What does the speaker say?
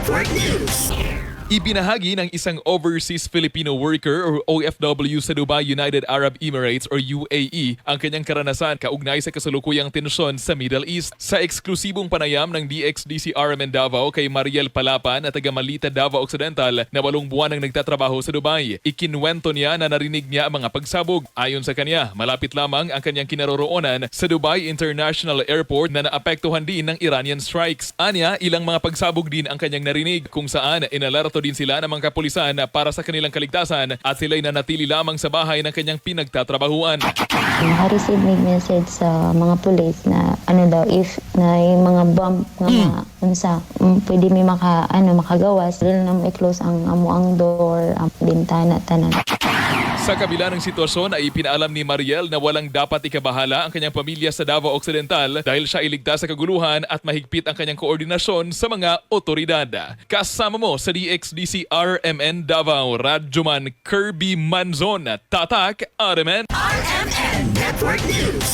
Network News. Ibinahagi ng isang overseas Filipino worker or OFW sa Dubai, United Arab Emirates or UAE ang kanyang karanasan kaugnay sa kasalukuyang tensyon sa Middle East. Sa eksklusibong panayam ng DXDC-RMN Davao kay Mariel Palapan at taga Malita, Davao Occidental na 8 buwan ang nagtatrabaho sa Dubai, ikinwento niya na narinig niya ang mga pagsabog. Ayon sa kanya, malapit lamang ang kanyang kinaroroonan sa Dubai International Airport na naapektuhan din ng Iranian strikes. Anya, ilang mga pagsabog din ang kanyang narinig kung saan inalarto din sila ng mga kapulisan para sa kanilang kaligtasan at sila'y nanatili lamang sa bahay ng kanyang pinagtatrabahuan. Naka-receive may message sa mga pulis na if na yung mga bomb nga unsa pwede may makagawas dili na i-close ang amuang door, ang bintana tanan. Sa kabila ng sitwasyon ay ipinaalam ni Mariel na walang dapat ikabahala ang kanyang pamilya sa Davao Occidental dahil siya iligtas sa kaguluhan at mahigpit ang kanyang koordinasyon sa mga otoridad. Kasama mo sa DXDC-RMN Davao, Radyoman Kirby Manzon, Tatak, RMN RMN Network News.